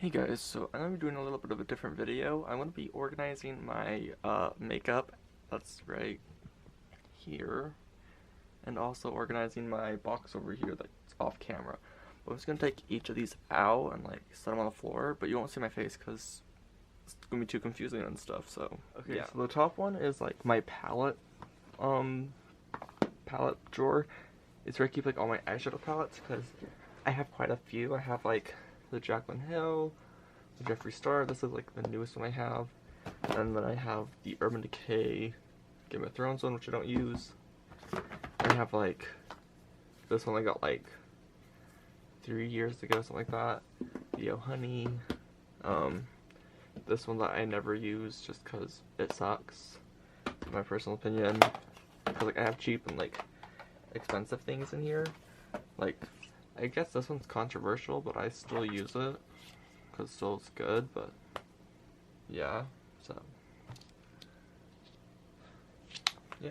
Hey guys, so I'm going to be doing a little bit of a different video. I'm going to be organizing my makeup, that's right here, and also organizing my box over here that's off camera. But I'm just going to take each of these out and like set them on the floor, but you won't see my face because it's going to be too confusing and stuff, so. Okay, yeah. So the top one is like my palette drawer. It's where I keep like all my eyeshadow palettes because I have quite a few. I have like the Jaclyn Hill, the Jeffree Star, this is like the newest one I have, and then I have the Urban Decay Game of Thrones one, which I don't use. I have like this one I got like 3 years ago, something like that, the Oh Honey, this one that I never use just because it sucks, in my personal opinion, because like I have cheap and like expensive things in here. Like, I guess this one's controversial, but I still use it because still it's good. But yeah, so yeah.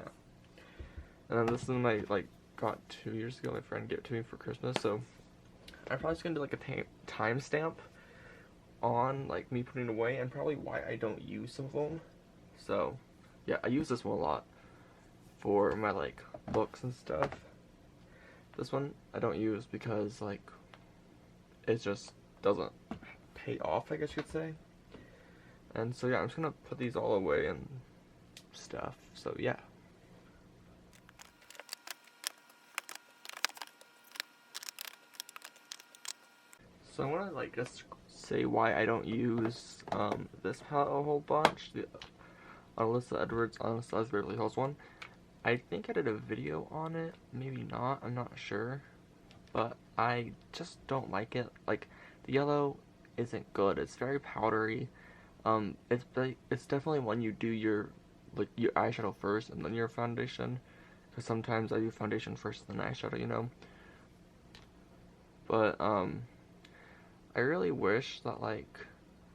And then this is my like got 2 years ago. My friend gave it to me for Christmas, so I'm probably just gonna do like a timestamp on like me putting away and probably why I don't use some of them. So yeah, I use this one a lot for my like books and stuff. This one I don't use because like it just doesn't pay off, I guess you could say. And so yeah, I'm just gonna put these all away and stuff. So yeah. So I wanna like just say why I don't use this palette a whole bunch. The Alyssa Edwards Anastasia Beverly Hills one. I think I did a video on it, maybe not, I'm not sure, but I just don't like it. Like, the yellow isn't good, it's very powdery. It's definitely when you do your eyeshadow first and then your foundation, because sometimes I do foundation first and then eyeshadow, you know. But I really wish that like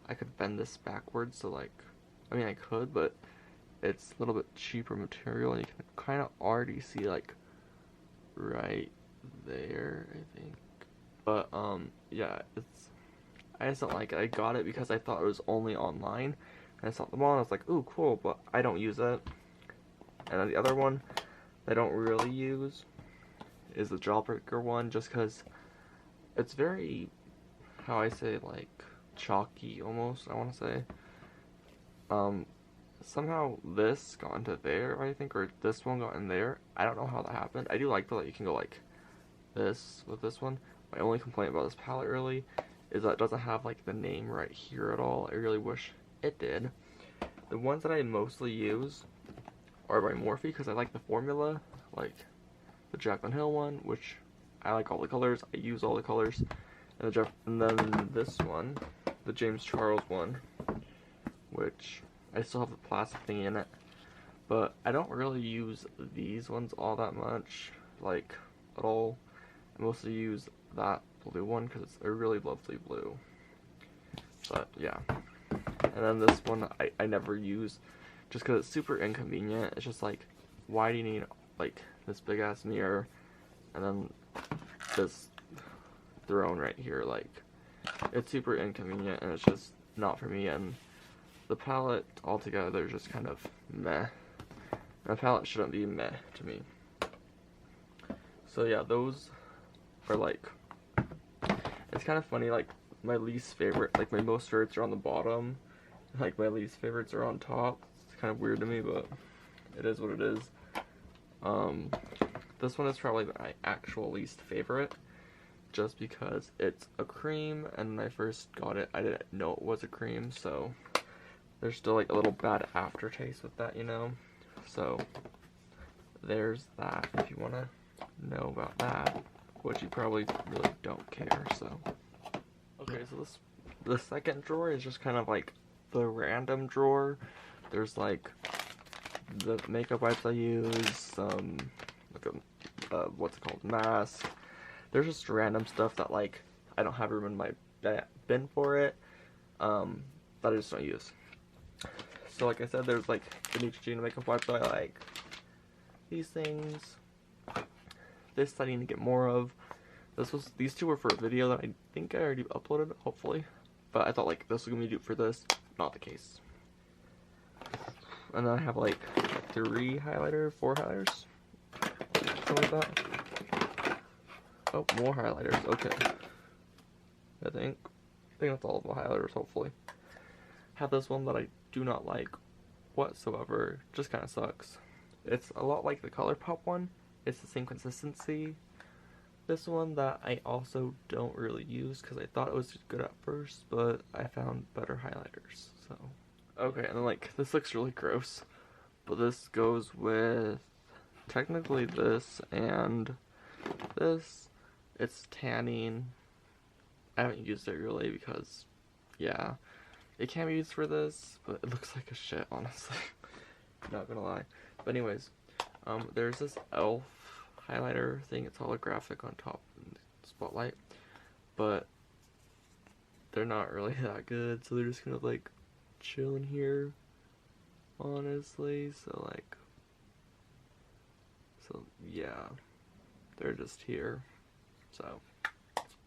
I could bend this backwards, so like, I mean I could, but it's a little bit cheaper material, and you can kind of already see like right there, I think. But yeah, I just don't like it. I got it because I thought it was only online, and I saw them all and I was like, ooh, cool, but I don't use it. And then the other one I don't really use is the Jawbreaker one, just because it's very, how I say, like chalky almost, I want to say. Somehow this got into there, I think, or this one got in there. I don't know how that happened. I do like that you can go like this with this one. My only complaint about this palette really is that it doesn't have like the name right here at all. I really wish it did. The ones that I mostly use are by Morphe because I like the formula, like the Jaclyn Hill one, which I like all the colors. I use all the colors, and then this one, the James Charles one, which I still have the plastic thing in it, but I don't really use these ones all that much, like, at all. I mostly use that blue one because it's a really lovely blue. But yeah, and then this one I never use just because it's super inconvenient. It's just like, why do you need like this big ass mirror and then this throne right here? Like, it's super inconvenient and it's just not for me. And the palette altogether is just kind of meh. And a palette shouldn't be meh to me. So yeah, those are like, it's kind of funny, like my least favorite, like my most favorites are on the bottom, like my least favorites are on top. It's kind of weird to me, but it is what it is. This one is probably my actual least favorite, just because it's a cream, and when I first got it, I didn't know it was a cream, so there's still like a little bad aftertaste with that, you know? So there's that, if you want to know about that, which you probably really don't care, so. Okay, so the second drawer is just kind of like the random drawer. There's like the makeup wipes I use, some like a what's it called, mask. There's just random stuff that like I don't have room in my bin for it, that I just don't use. So like I said, there's like the Neutrogena makeup wipes that I like. These things. This I need to get more of. These two were for a video that I think I already uploaded, hopefully. but I thought like this was gonna be due for this. Not the case. And then I have like 4 highlighters, something like that. Oh, more highlighters. Okay. I think that's all of the highlighters. Hopefully, have this one that I do not like whatsoever. Just kind of sucks. It's a lot like the ColourPop one. It's the same consistency. This one that I also don't really use because I thought it was good at first, but I found better highlighters. So, okay, and then like this looks really gross, but this goes with technically this and this. It's tanning. I haven't used it really because, yeah, it can be used for this, but it looks like a shit, honestly. Not gonna lie. But anyways, there's this e.l.f. highlighter thing. It's holographic on top in the spotlight, but they're not really that good, so they're just kind of like chilling here, honestly. So yeah, they're just here. So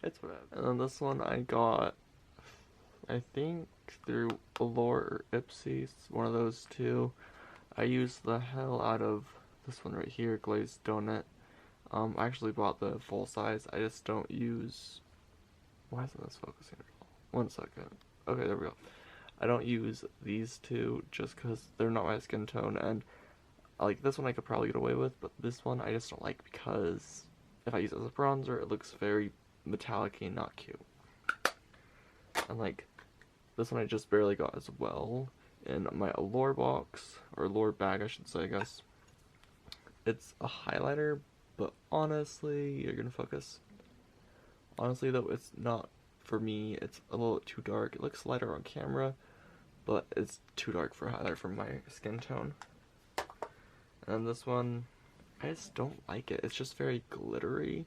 it's whatever. And then this one I got, I think through Allure or Ipsy, one of those two. I used the hell out of this one right here, Glazed Donut. I actually bought the full size. I just don't use. Why isn't this focusing at all? 1 second. Okay, there we go. I don't use these two just because they're not my skin tone, and like this one I could probably get away with, but this one I just don't like because if I use it as a bronzer, it looks very metallic-y and not cute. And like this one I just barely got as well in my Allure box, or Allure bag I should say, I guess. It's a highlighter, but honestly, you're gonna focus. Honestly though, it's not for me. It's a little too dark. It looks lighter on camera, but it's too dark for a highlighter for my skin tone. And this one, I just don't like it. It's just very glittery.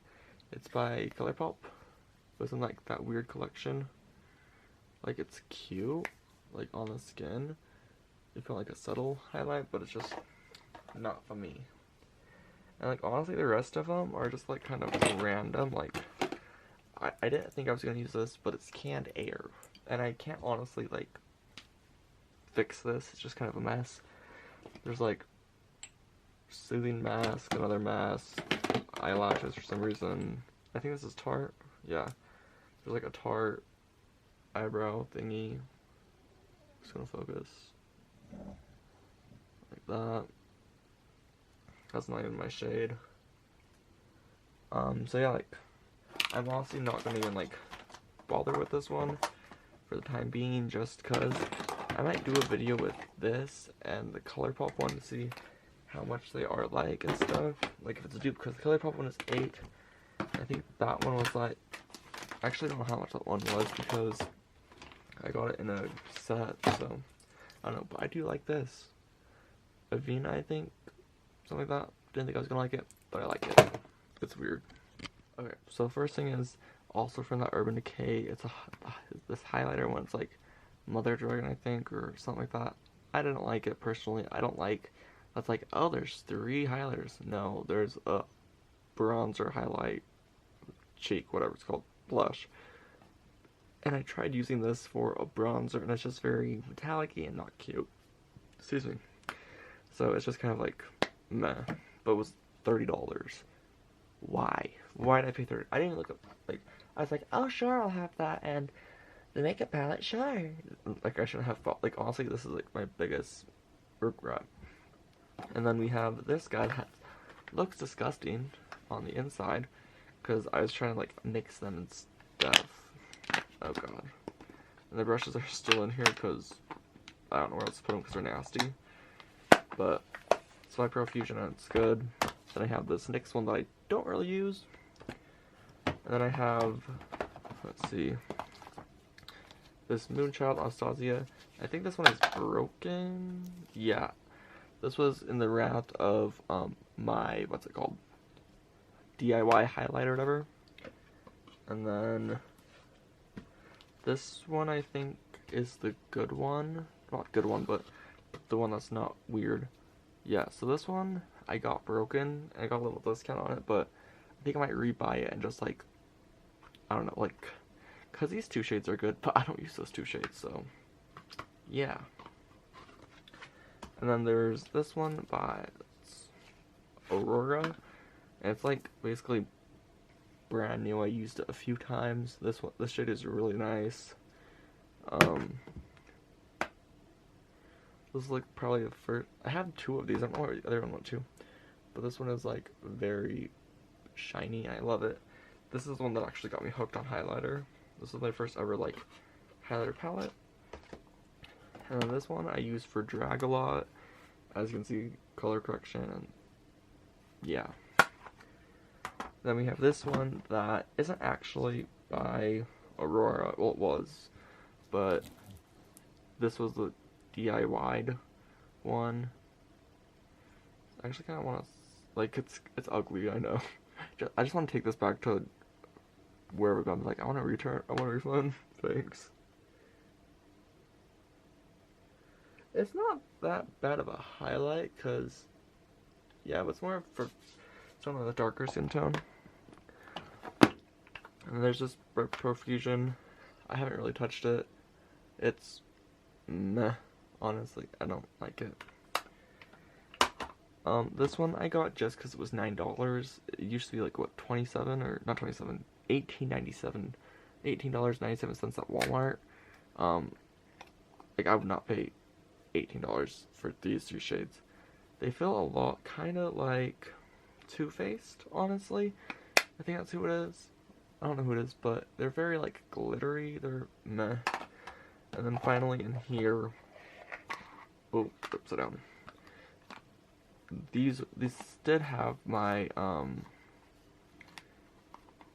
It's by ColourPop. It was in like that weird collection. Like it's cute, like on the skin. You feel like a subtle highlight, but it's just not for me. And like honestly, the rest of them are just like kind of random. Like I didn't think I was gonna use this, but it's canned air, and I can't honestly like fix this. It's just kind of a mess. There's like soothing mask, another mask, eyelashes for some reason. I think this is Tarte. Yeah, there's like a Tarte eyebrow thingy. Just gonna focus like that. That's not even my shade. So yeah, like I'm honestly not gonna even like bother with this one for the time being, just cause I might do a video with this and the ColourPop one to see how much they are like and stuff. Like if it's a dupe, because the ColourPop one is 8. I think that one was like, I actually don't know how much that one was because I got it in a set, so I don't know, but I do like this. Avena, I think, something like that. Didn't think I was gonna like it, but I like it. It's weird. Okay, so first thing is also from that Urban Decay. It's this highlighter one. It's like Mother Dragon, I think, or something like that. I didn't like it personally. I don't like. That's like, oh, there's 3 highlighters. No, there's a bronzer, highlight, cheek, whatever it's called, blush. And I tried using this for a bronzer, and it's just very metallic-y and not cute. Excuse me. So it's just kind of like meh. But it was $30. Why? Why did I pay 30? I didn't even look up. Like, I was like, oh sure, I'll have that, and the makeup palette, sure. Like I shouldn't have thought. Like honestly, this is like my biggest regret. And then we have this guy that looks disgusting on the inside because I was trying to like mix them and stuff. Oh god. And the brushes are still in here because I don't know where else to put them because they're nasty. But it's my Profusion and it's good. Then I have this NYX one that I don't really use. And then I have, let's see, this Moonchild Anastasia. I think this one is broken. Yeah. This was in the wrap of my, what's it called? DIY highlight or whatever. And then this one I think is the good one. Not good one, but the one that's not weird. Yeah, so this one I got broken. I got a little discount on it, but I think I might rebuy it and just like, I don't know, like because these two shades are good, but I don't use those two shades, so yeah. And then there's this one by Aurora, and it's like basically brand new. I used it a few times. This shade is really nice. This is like probably the first. I have two of these. I don't know where the other one went to, but this one is like very shiny. I love it. This is the one that actually got me hooked on highlighter. This is my first ever like highlighter palette. And then this one I use for drag a lot. As you can see, color correction, and yeah. Then we have this one that isn't actually by Aurora. Well, it was, but this was the DIY'd one. I actually kind of want to, like, it's ugly, I know. I just want to take this back to where we're going. Like, I want to return, I want a refund. Thanks. It's not that bad of a highlight, because, yeah, but it's more for some of the darker skin tone. And there's this Profusion. I haven't really touched it. It's meh, honestly. I don't like it. This one I got just because it was $9. It used to be like, what, 27 or not 27, $18.97, $18.97 at Walmart. Like, I would not pay $18 for these two shades. They feel a lot kind of like Too Faced, honestly. I think that's who it is. I don't know who it is, but they're very like glittery. They're meh. And then finally in here, oh, upside down. These did have my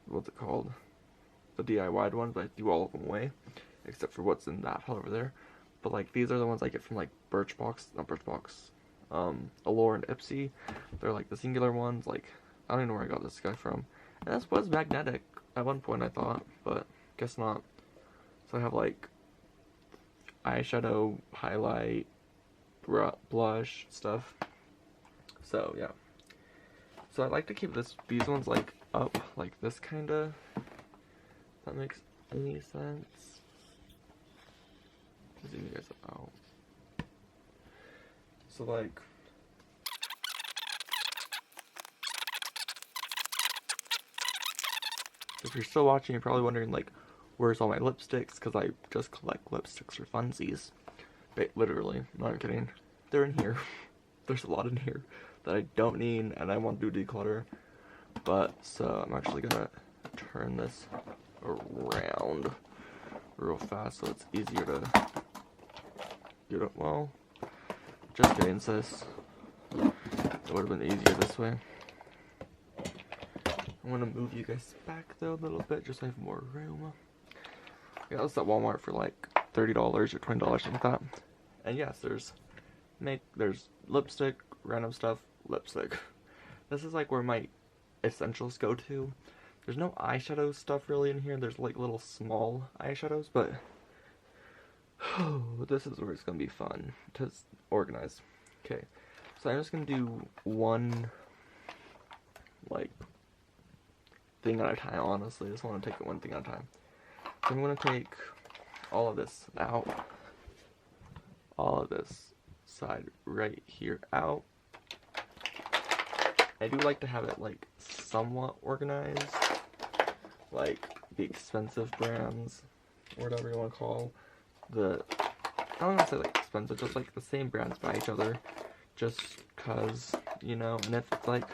what's it called? The DIY'd ones, but I threw all of them away, except for what's in that pile over there. But like these are the ones I get from like Birchbox, Allure and Ipsy. They're like the singular ones. Like I don't even know where I got this guy from. And this was magnetic at one point, I thought, but guess not. So I have like eyeshadow, highlight, blush stuff. So yeah. So I like to keep these ones like up like this kinda. If that makes any sense. Zoom you guys out. So like, if you're still watching, you're probably wondering like, where's all my lipsticks? Because I just collect lipsticks for funsies. But literally, not kidding. They're in here. There's a lot in here that I don't need and I want to do declutter. But so I'm actually gonna turn this around real fast so it's easier to get it. Well, just kidding, sis. It would have been easier this way. I'm gonna move you guys back though a little bit just so I have more room. Yeah, this is at Walmart for like $30 or $20, something like that. And yes, there's lipstick, random stuff, lipstick. This is like where my essentials go to. There's no eyeshadow stuff really in here. There's like little small eyeshadows, but this is where it's gonna be fun to organize. Okay, so I'm just gonna do one like thing at a time. Honestly, I just want to take it one thing at a time. So I'm gonna take all of this out, all of this side right here out. I do like to have it like somewhat organized, like the expensive brands, or whatever you want to call the, I don't want to say like expensive, just like the same brands by each other, just cause, you know. And if it's like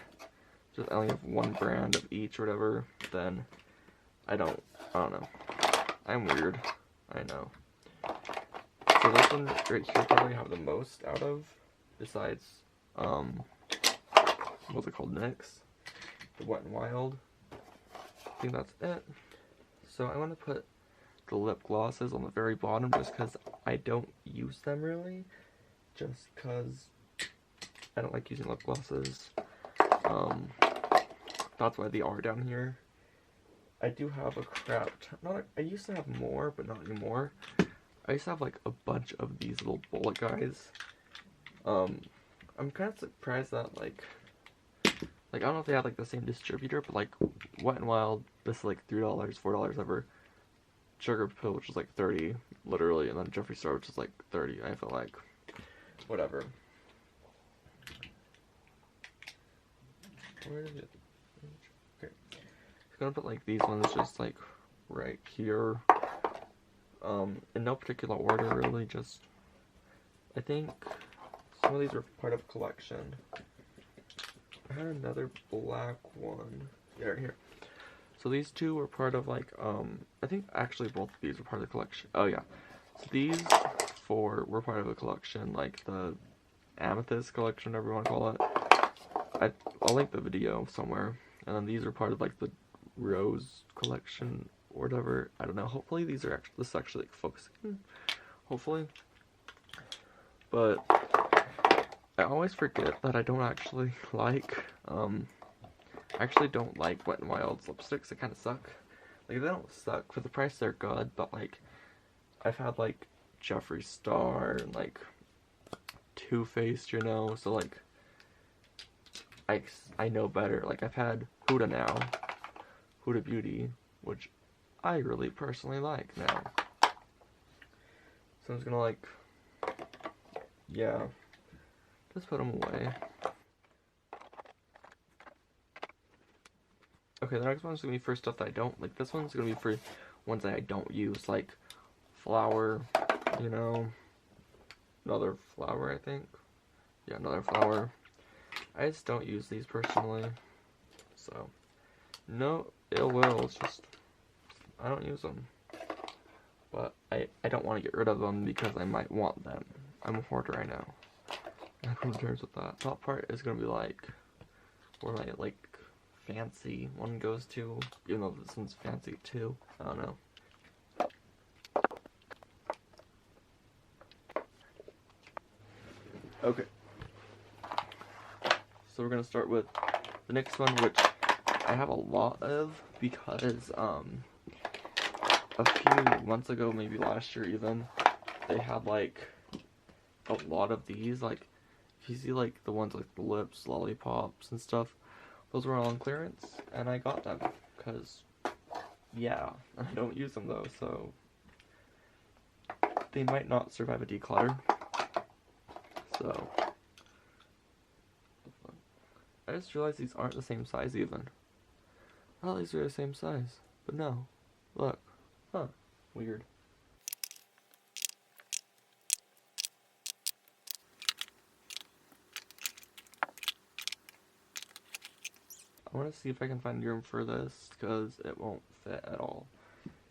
just I only have one brand of each or whatever, then I don't know. I'm weird, I know. So this one right here probably have the most out of, besides what's it called next? The Wet n Wild. I think that's it. So I want to put the lip glosses on the very bottom just because I don't use them really. Just because I don't like using lip glosses. That's why they are down here. I do have a crap ton. I used to have more, but not anymore. I used to have like a bunch of these little bullet guys. I'm kind of surprised that like I don't know if they have like the same distributor, but like Wet n Wild, this is like $3, $4 ever. Sugar Pill, which is like 30, literally, and then Jeffree Star, which is like 30. I feel like, whatever. Where did it? Okay, I'm gonna put like these ones just like right here. In no particular order, really. Just I think some of these were part of a collection. I had another black one. Yeah, right here. So these two were part of like I think actually both of these were part of the collection. Oh yeah. So these four were part of a collection, like the Amethyst collection, whatever you want to call it. I'll link the video somewhere. And then these are part of like the Rose collection or whatever. I don't know. Hopefully these are actually this is actually like focusing. Hopefully. But I always forget that I don't actually like I actually don't like Wet n Wild's lipsticks. They kind of suck. Like, they don't suck. For the price, they're good. But, like, I've had, like, Jeffree Star and, like, Too Faced, you know? So, like, I know better. Like, I've had Huda now. Huda Beauty, which I really personally like now. So I'm just gonna, like, yeah. Just put them away. Okay, the next one's gonna be for stuff that I don't like. This one's gonna be for ones that I don't use, like flour, you know, another flour, I think. Yeah, another flour. I just don't use these personally, so no ill will. It's just I don't use them, but I don't want to get rid of them because I might want them. I'm a hoarder, I know. I'm on terms with that. Top part is gonna be like where my like fancy one goes to, even though this one's fancy too. I don't know. Okay. So we're gonna start with the next one, which I have a lot of because a few months ago, maybe last year even, they had like a lot of these. Like if you see like the ones like the lips, lollipops and stuff, those were all on clearance, and I got them, because, yeah, I don't use them though, so they might not survive a declutter, so, I just realized these aren't the same size even. I thought these were the same size, but no, look, huh, weird. I want to see if I can find room for this, because it won't fit at all.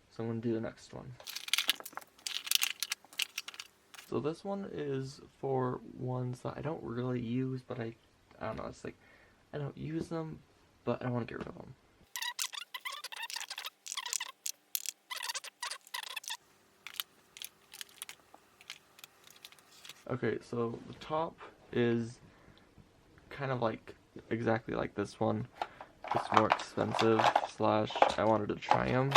So I'm going to do the next one. So this one is for ones that I don't really use, but I don't know, it's like, I don't use them, but I don't want to get rid of them. Okay, so the top is kind of like exactly like this one. It's more expensive, slash I wanted to try them.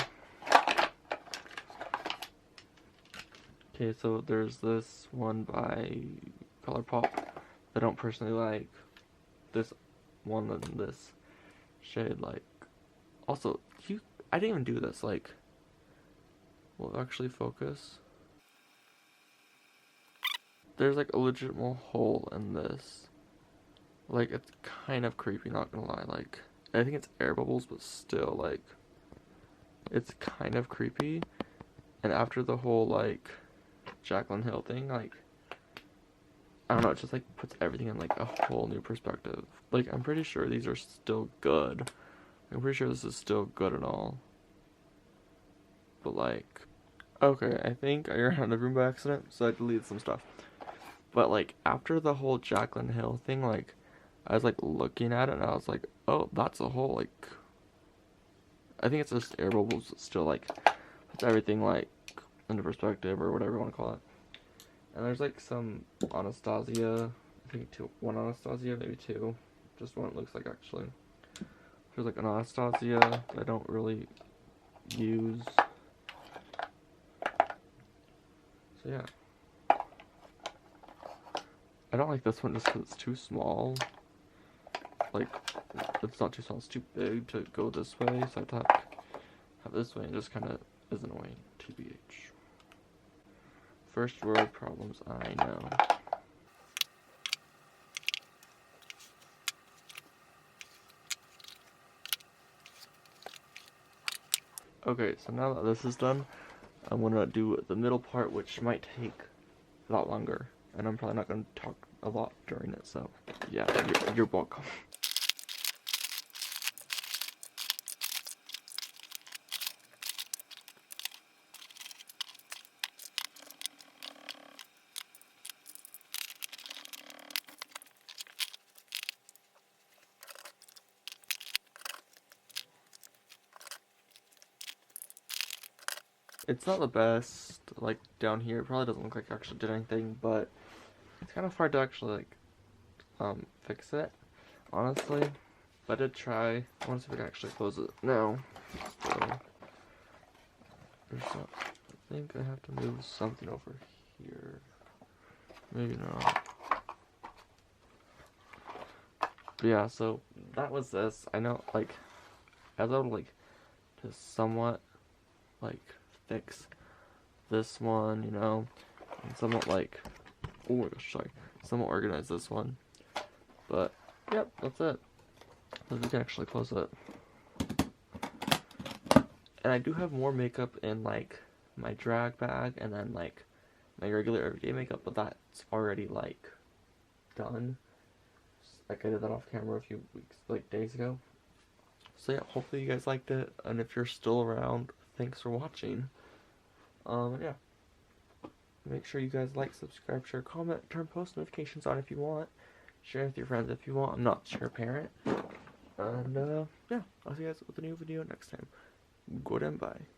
Okay, so there's this one by ColourPop that I don't personally like. This one and this shade, like, also, I didn't even do this, like, will it actually focus? There's like a legitimate hole in this. Like, it's kind of creepy, not gonna lie. Like, I think it's air bubbles, but still, like, it's kind of creepy. And after the whole, like, Jaclyn Hill thing, like, I don't know, it just, like, puts everything in, like, a whole new perspective. Like, I'm pretty sure these are still good. I'm pretty sure this is still good and all. But, like, okay, I think I ran out of room by accident, so I deleted some stuff. But, like, after the whole Jaclyn Hill thing, like, I was, like, looking at it, and I was like, oh, that's a whole, like, I think it's just air bubbles, but still, like, puts everything, like, into perspective, or whatever you want to call it. And there's, like, some Anastasia, I think one Anastasia, maybe two, just one it looks like, actually. There's, like, an Anastasia that I don't really use. So, yeah. I don't like this one just because it's too small. Like, it's not too small, it's too big to go this way, so I have to have this way, and it just kind of is annoying to TBH. First world problems, I know. Okay, so now that this is done, I'm gonna do the middle part, which might take a lot longer, and I'm probably not gonna talk a lot during it, so yeah, you're welcome. It's not the best, like, down here. It probably doesn't look like I actually did anything, but it's kind of hard to actually, like, fix it, honestly. But I did try. I want to see if I can actually close it now. So, I think I have to move something over here. Maybe not. But yeah, so that was this. I know, like, as I would, like, to somewhat, like, fix this one, you know, and somewhat, like, oh my gosh, sorry, somewhat organize this one. But, yep, that's it. So we can actually close it. And I do have more makeup in, like, my drag bag and then, like, my regular everyday makeup, but that's already, like, done. Like, I did that off camera a few weeks, like, days ago. So yeah, hopefully you guys liked it, and if you're still around, thanks for watching. And yeah. Make sure you guys like, subscribe, share, comment, turn post notifications on if you want. Share with your friends if you want. I'm not your parent. And yeah, I'll see you guys with a new video next time. Goodbye.